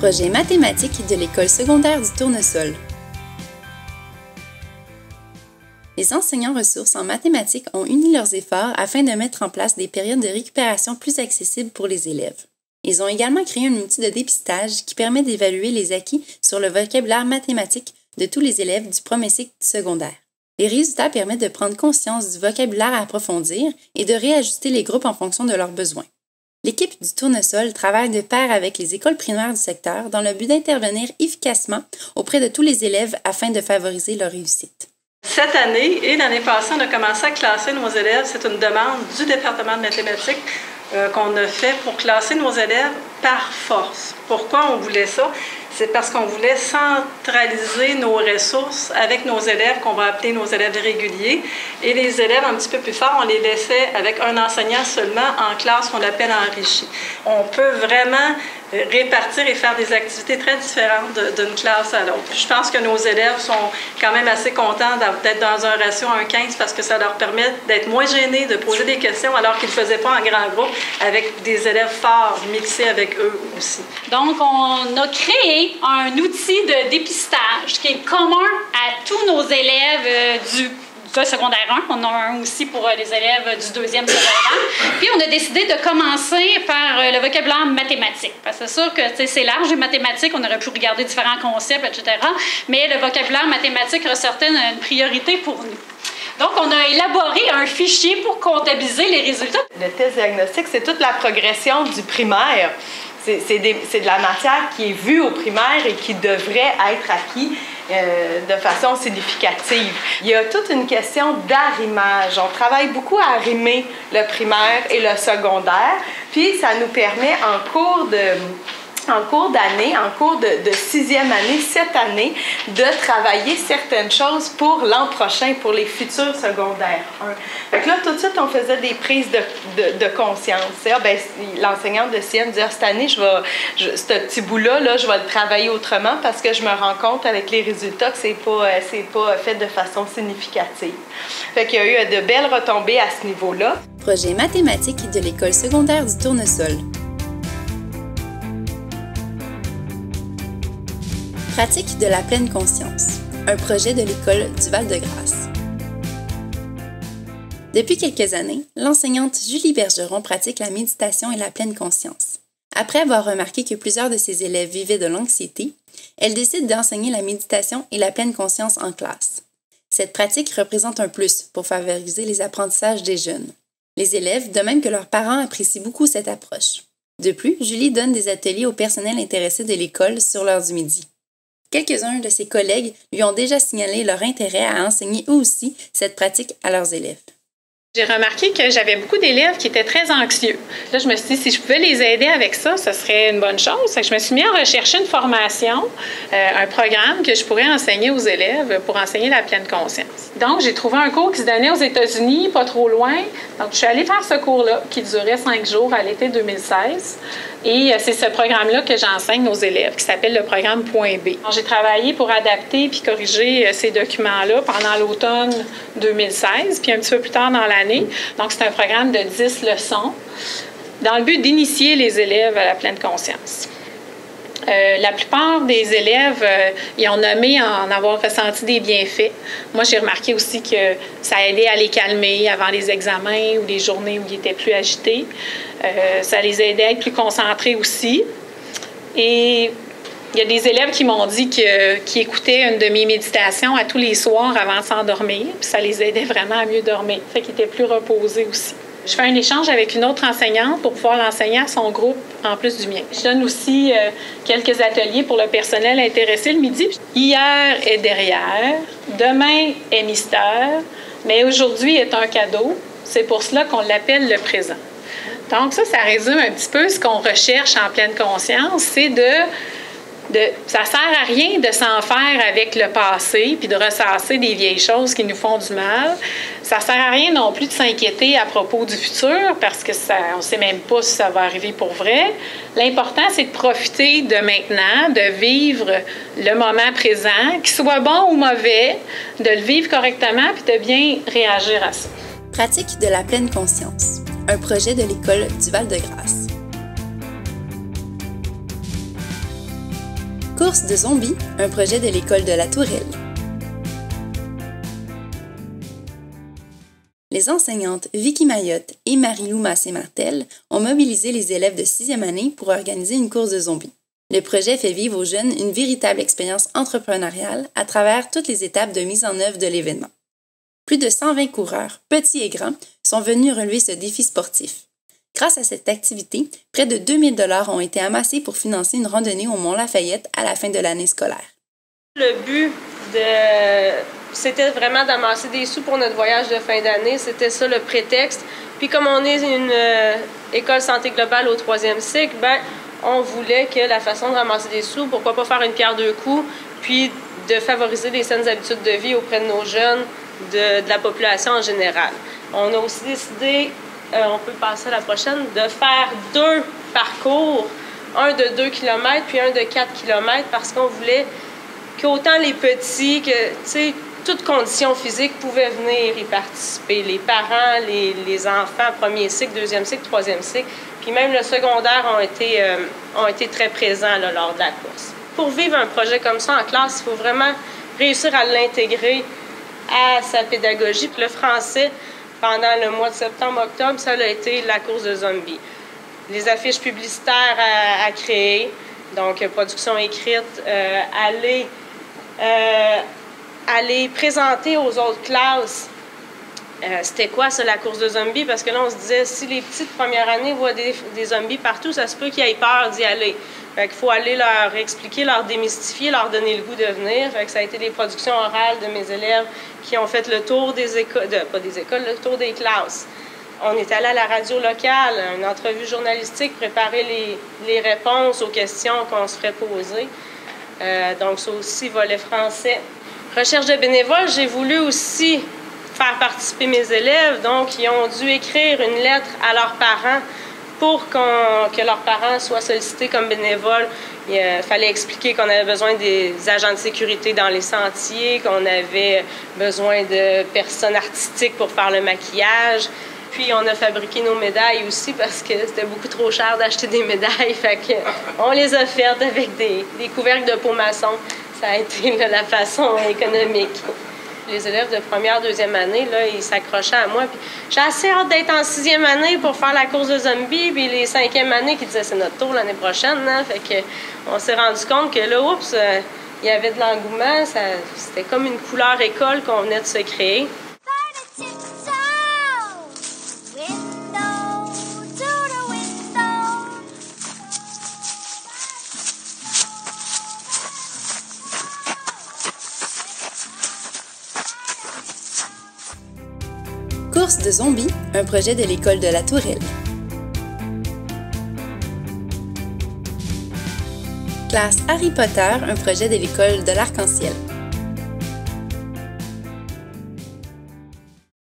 Projet mathématique de l'école secondaire du Tournesol. Les enseignants ressources en mathématiques ont uni leurs efforts afin de mettre en place des périodes de récupération plus accessibles pour les élèves. Ils ont également créé un outil de dépistage qui permet d'évaluer les acquis sur le vocabulaire mathématique de tous les élèves du premier cycle secondaire. Les résultats permettent de prendre conscience du vocabulaire à approfondir et de réajuster les groupes en fonction de leurs besoins. L'équipe du Tournesol travaille de pair avec les écoles primaires du secteur dans le but d'intervenir efficacement auprès de tous les élèves afin de favoriser leur réussite. Cette année et l'année passée, on a commencé à classer nos élèves. C'est une demande du département de mathématiques qu'on a fait pour classer nos élèves par force. Pourquoi on voulait ça? C'est parce qu'on voulait centraliser nos ressources avec nos élèves, qu'on va appeler nos élèves réguliers. Et les élèves un petit peu plus forts, on les laissait avec un enseignant seulement en classe qu'on appelle enrichi. On peut vraiment répartir et faire des activités très différentes d'une classe à l'autre. Je pense que nos élèves sont quand même assez contents d'être dans un ratio 1:15 parce que ça leur permet d'être moins gênés, de poser des questions alors qu'ils ne le faisaient pas en grand groupe avec des élèves forts mixés avec eux aussi. Donc, on a créé un outil de dépistage qui est commun à tous nos élèves du secondaire 1. On en a un aussi pour les élèves du deuxième secondaire. Puis, on a décidé de commencer par le vocabulaire mathématique. Parce que c'est sûr que c'est large, les mathématiques, on aurait pu regarder différents concepts, etc. Mais le vocabulaire mathématique ressortait une priorité pour nous. Donc, on a élaboré un fichier pour comptabiliser les résultats. Le test diagnostique, c'est toute la progression du primaire. C'est de la matière qui est vue au primaire et qui devrait être acquis de façon significative. Il y a toute une question d'arrimage. On travaille beaucoup à arrimer le primaire et le secondaire, puis ça nous permet en cours d'année, en cours de sixième année, cette année, de travailler certaines choses pour l'an prochain, pour les futurs secondaires 1. Fait que là, tout de suite, on faisait des prises de conscience. L'enseignante de Sienne dit « cette année, ce petit bout-là, je vais le travailler autrement parce que je me rends compte avec les résultats que c'est pas fait de façon significative. » Fait qu'il y a eu de belles retombées à ce niveau-là. Projet mathématique de l'école secondaire du Tournesol. Pratique de la pleine conscience, un projet de l'école du Val-de-Grâce. Depuis quelques années, l'enseignante Julie Bergeron pratique la méditation et la pleine conscience. Après avoir remarqué que plusieurs de ses élèves vivaient de l'anxiété, elle décide d'enseigner la méditation et la pleine conscience en classe. Cette pratique représente un plus pour favoriser les apprentissages des jeunes. Les élèves, de même que leurs parents, apprécient beaucoup cette approche. De plus, Julie donne des ateliers au personnel intéressé de l'école sur l'heure du midi. Quelques-uns de ses collègues lui ont déjà signalé leur intérêt à enseigner eux aussi cette pratique à leurs élèves. J'ai remarqué que j'avais beaucoup d'élèves qui étaient très anxieux. Là, je me suis dit, si je pouvais les aider avec ça, ce serait une bonne chose. Je me suis mis à rechercher une formation, un programme que je pourrais enseigner aux élèves pour enseigner la pleine conscience. Donc, j'ai trouvé un cours qui se donnait aux États-Unis, pas trop loin. Donc, je suis allée faire ce cours-là, qui durait 5 jours à l'été 2016. Et c'est ce programme-là que j'enseigne aux élèves, qui s'appelle le programme Point B. J'ai travaillé pour adapter puis corriger ces documents-là pendant l'automne 2016, puis un petit peu plus tard dans l'année. Donc, c'est un programme de 10 leçons dans le but d'initier les élèves à la pleine conscience. La plupart des élèves, ils ont nommé en avoir ressenti des bienfaits. Moi, j'ai remarqué aussi que ça aidait à les calmer avant les examens ou les journées où ils étaient plus agités. Ça les aidait à être plus concentrés aussi. Et il y a des élèves qui m'ont dit qu'ils écoutaient une de mes méditations à tous les soirs avant de s'endormir. Puis ça les aidait vraiment à mieux dormir. Fait qu'ils étaient plus reposés aussi. Je fais un échange avec une autre enseignante pour pouvoir l'enseigner à son groupe en plus du mien. Je donne aussi quelques ateliers pour le personnel intéressé le midi. Hier est derrière, demain est mystère, mais aujourd'hui est un cadeau. C'est pour cela qu'on l'appelle le présent. Donc ça résume un petit peu ce qu'on recherche en pleine conscience, c'est ça sert à rien de s'en faire avec le passé puis de ressasser des vieilles choses qui nous font du mal. Ça sert à rien non plus de s'inquiéter à propos du futur parce que on ne sait même pas si ça va arriver pour vrai. L'important, c'est de profiter de maintenant, de vivre le moment présent, qu'il soit bon ou mauvais, de le vivre correctement puis de bien réagir à ça. Pratique de la pleine conscience, un projet de l'école du Val-de-Grâce. Course de zombies, un projet de l'école de la Tourelle. Les enseignantes Vicky Mayotte et Marie-Lou Massé-Martel ont mobilisé les élèves de 6e année pour organiser une course de zombies. Le projet fait vivre aux jeunes une véritable expérience entrepreneuriale à travers toutes les étapes de mise en œuvre de l'événement. Plus de 120 coureurs, petits et grands, sont venus relever ce défi sportif. Grâce à cette activité, près de 2000 $ ont été amassés pour financer une randonnée au Mont-Lafayette à la fin de l'année scolaire. Le but, c'était vraiment d'amasser des sous pour notre voyage de fin d'année. C'était ça le prétexte. Puis comme on est une école santé globale au 3e cycle, on voulait que la façon de ramasser des sous, pourquoi pas faire une pierre deux coups, puis de favoriser les saines habitudes de vie auprès de nos jeunes, de la population en général. On a aussi décidé, on peut passer à la prochaine, de faire 2 parcours, un de 2 km puis un de 4 km, parce qu'on voulait qu'autant les petits, que, tu sais, toutes conditions physiques pouvaient venir y participer. Les parents, les enfants, 1er cycle, 2e cycle, 3e cycle, puis même le secondaire ont été très présents là, lors de la course. Pour vivre un projet comme ça en classe, il faut vraiment réussir à l'intégrer à sa pédagogie. Puis le français, pendant le mois de septembre-octobre, ça a été la course de zombies. Les affiches publicitaires à créer, donc production écrite, aller présenter aux autres classes c'était quoi ça, la course de zombies, parce que là on se disait si les petits de première année voient des zombies partout, ça se peut qu'ils aient peur d'y aller. Fait qu'il faut aller leur expliquer, leur démystifier, leur donner le goût de venir. Fait que ça a été des productions orales de mes élèves qui ont fait le tour des écoles, le tour des classes. On est allé à la radio locale, une entrevue journalistique, préparer les réponses aux questions qu'on se ferait poser. Donc ça aussi, volet français. Recherche de bénévoles, j'ai voulu aussi faire participer mes élèves. Donc, ils ont dû écrire une lettre à leurs parents pour que leurs parents soient sollicités comme bénévoles. Il fallait expliquer qu'on avait besoin des agents de sécurité dans les sentiers, qu'on avait besoin de personnes artistiques pour faire le maquillage. Puis, on a fabriqué nos médailles aussi parce que c'était beaucoup trop cher d'acheter des médailles. Fait qu'on les a faites avec des couvercles de peau maçon. Ça a été là, la façon économique. Les élèves de première, 2e année, là, ils s'accrochaient à moi. Puis j'ai assez hâte d'être en 6e année pour faire la course de zombies. Puis les 5e années qui disaient c'est notre tour l'année prochaine. Hein? Fait que on s'est rendu compte que là, oups, il y avait de l'engouement. C'était comme une couleur école qu'on venait de se créer. Course de zombies, un projet de l'école de la Tourelle. Classe Harry Potter, un projet de l'école de l'Arc-en-Ciel.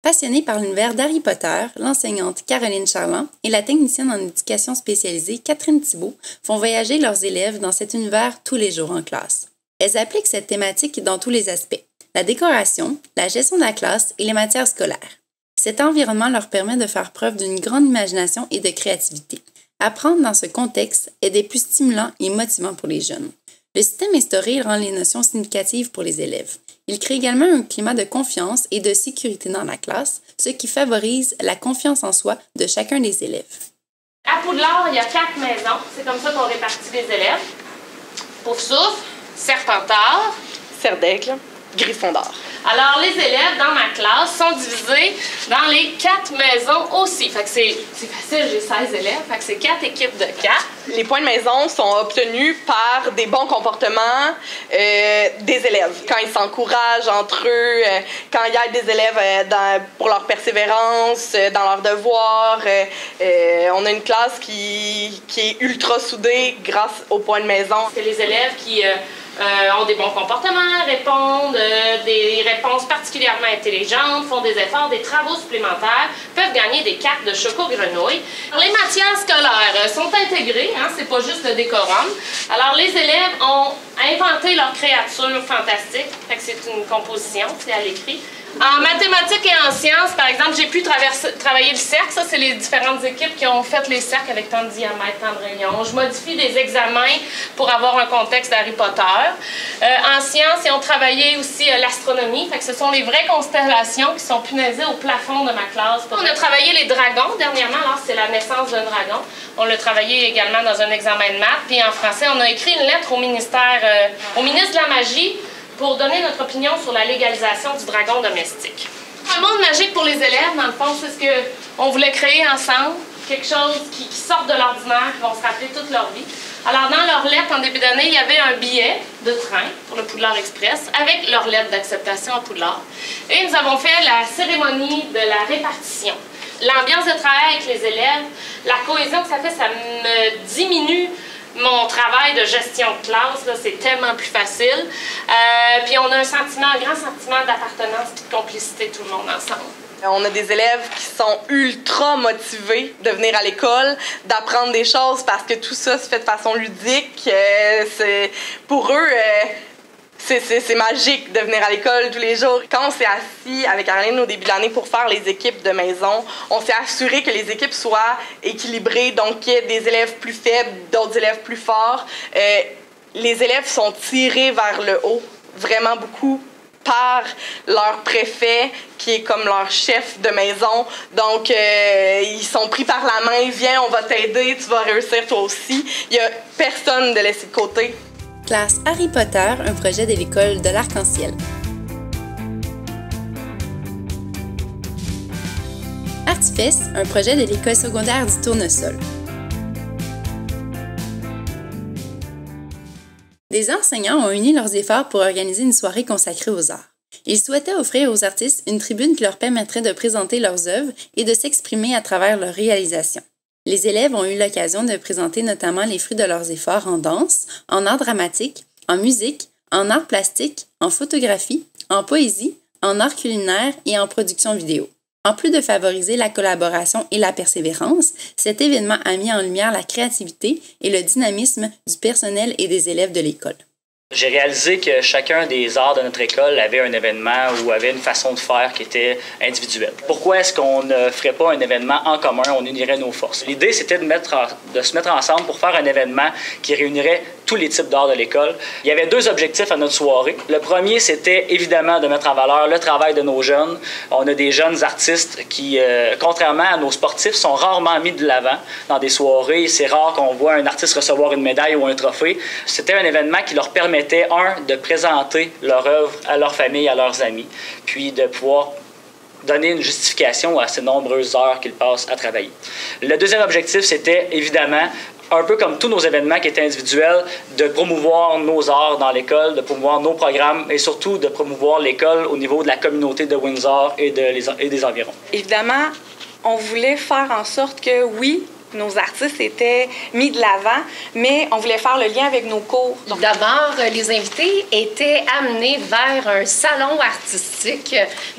Passionnée par l'univers d'Harry Potter, l'enseignante Caroline Charland et la technicienne en éducation spécialisée Catherine Thibault font voyager leurs élèves dans cet univers tous les jours en classe. Elles appliquent cette thématique dans tous les aspects, la décoration, la gestion de la classe et les matières scolaires. Cet environnement leur permet de faire preuve d'une grande imagination et de créativité. Apprendre dans ce contexte est des plus stimulants et motivants pour les jeunes. Le système instauré rend les notions significatives pour les élèves. Il crée également un climat de confiance et de sécurité dans la classe, ce qui favorise la confiance en soi de chacun des élèves. À Poudlard, il y a 4 maisons. C'est comme ça qu'on répartit les élèves. Poufsouffle, Serpentard, Cerf-d'Aigle, Gryffondor. Alors, les élèves dans ma classe sont divisés dans les 4 maisons aussi. Fait que c'est facile, j'ai 16 élèves. Fait que c'est 4 équipes de 4. Les points de maison sont obtenus par des bons comportements des élèves. Quand ils s'encouragent entre eux, quand il y a des élèves pour leur persévérance, dans leurs devoirs. On a une classe qui est ultra soudée grâce aux points de maison. C'est les élèves qui ont des bons comportements, répondent des réponses particulièrement intelligentes, font des efforts, des travaux supplémentaires, peuvent gagner des cartes de choco-grenouille. Les matières scolaires sont intégrées, hein, c'est pas juste le décorum. Alors les élèves ont inventé leur créature fantastique, fait que c'est une composition, c'est à l'écrit. En mathématiques et en sciences, par exemple, j'ai pu travailler le cercle. Ça, c'est les différentes équipes qui ont fait les cercles avec tant de diamètres, tant de rayons. Je modifie des examens pour avoir un contexte d'Harry Potter. En sciences, ils ont travaillé aussi l'astronomie. Fait que ce sont les vraies constellations qui sont punaisées au plafond de ma classe. On a travaillé les dragons dernièrement. Alors, c'est la naissance d'un dragon. On l'a travaillé également dans un examen de maths. Puis en français, on a écrit une lettre au ministre de la Magie pour donner notre opinion sur la légalisation du dragon domestique. Un monde magique pour les élèves, dans le fond, c'est ce qu'on voulait créer ensemble, quelque chose qui sorte de l'ordinaire, qui vont se rappeler toute leur vie. Alors, dans leur lettre, en début d'année, il y avait un billet de train pour le Poudlard Express avec leur lettre d'acceptation à Poudlard. Et nous avons fait la cérémonie de la répartition. L'ambiance de travail avec les élèves, la cohésion que ça fait, ça me diminue mon travail de gestion de classe, c'est tellement plus facile. Puis on a un grand sentiment d'appartenance et de complicité, tout le monde ensemble. On a des élèves qui sont ultra motivés de venir à l'école, d'apprendre des choses parce que tout ça se fait de façon ludique. Pour eux, c'est magique de venir à l'école tous les jours. Quand on s'est assis avec Caroline au début de l'année pour faire les équipes de maison, on s'est assuré que les équipes soient équilibrées, donc qu'il y ait des élèves plus faibles, d'autres élèves plus forts. Les élèves sont tirés vers le haut, vraiment beaucoup, par leur préfet, qui est comme leur chef de maison. Donc, ils sont pris par la main. Viens, on va t'aider, tu vas réussir toi aussi. Il n'y a personne de laissé de côté. Classe Harry Potter, un projet de l'école de l'Arc-en-Ciel. Artifice, un projet de l'école secondaire du Tournesol. Des enseignants ont uni leurs efforts pour organiser une soirée consacrée aux arts. Ils souhaitaient offrir aux artistes une tribune qui leur permettrait de présenter leurs œuvres et de s'exprimer à travers leurs réalisations. Les élèves ont eu l'occasion de présenter notamment les fruits de leurs efforts en danse, en art dramatique, en musique, en art plastique, en photographie, en poésie, en art culinaire et en production vidéo. En plus de favoriser la collaboration et la persévérance, cet événement a mis en lumière la créativité et le dynamisme du personnel et des élèves de l'école. J'ai réalisé que chacun des arts de notre école avait un événement ou avait une façon de faire qui était individuelle. Pourquoi est-ce qu'on ne ferait pas un événement en commun, on unirait nos forces? L'idée, c'était de se mettre ensemble pour faire un événement qui réunirait tous les types d'arts de l'école. Il y avait deux objectifs à notre soirée. Le premier, c'était évidemment de mettre en valeur le travail de nos jeunes. On a des jeunes artistes qui, contrairement à nos sportifs, sont rarement mis de l'avant dans des soirées. C'est rare qu'on voit un artiste recevoir une médaille ou un trophée. C'était un événement qui leur permettait, de présenter leur œuvre à leur famille, à leurs amis, puis de pouvoir donner une justification à ces nombreuses heures qu'ils passent à travailler. Le deuxième objectif, c'était évidemment, un peu comme tous nos événements qui étaient individuels, de promouvoir nos arts dans l'école, de promouvoir nos programmes et surtout de promouvoir l'école au niveau de la communauté de Windsor et des environs. Évidemment, on voulait faire en sorte que, oui, nos artistes étaient mis de l'avant, mais on voulait faire le lien avec nos cours. D'abord, les invités étaient amenés vers un salon artistique.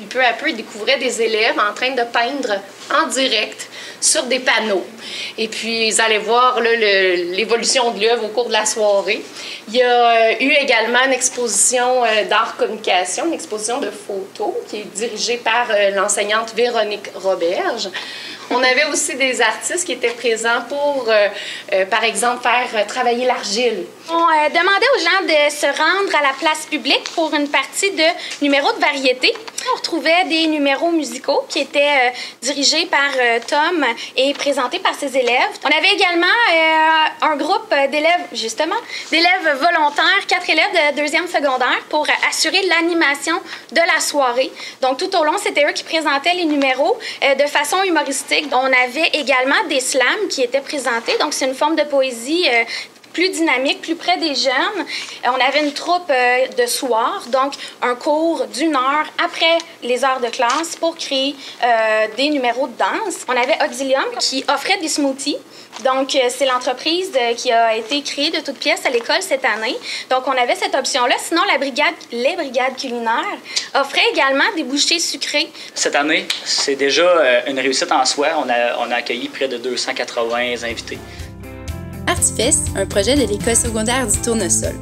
Peu à peu, ils découvraient des élèves en train de peindre en direct sur des panneaux. Et puis, ils allaient voir l'évolution de l'œuvre au cours de la soirée. Il y a eu également une exposition d'art communication, une exposition de photos qui est dirigée par l'enseignante Véronique Roberge. On avait aussi des artistes qui étaient présents pour, par exemple, faire travailler l'argile. On demandait aux gens de se rendre à la place publique pour une partie de numéros de variété. On retrouvait des numéros musicaux qui étaient dirigés par Tom et présentés par ses élèves. On avait également un groupe d'élèves, justement, d'élèves volontaires, 4 élèves de 2e secondaire pour assurer l'animation de la soirée. Donc, tout au long, c'était eux qui présentaient les numéros de façon humoristique. On avait également des slams qui étaient présentés. Donc, c'est une forme de poésie plus dynamique, plus près des jeunes. On avait une troupe de soir, donc un cours d'1 heure après les heures de classe pour créer des numéros de danse. On avait Auxilium qui offrait des smoothies. Donc, c'est l'entreprise qui a été créée de toutes pièces à l'école cette année. Donc, on avait cette option-là. Sinon, les brigades culinaires offraient également des bouchées sucrées. Cette année, c'est déjà une réussite en soi. On a accueilli près de 280 invités. Artifice, un projet de l'école secondaire du Tournesol.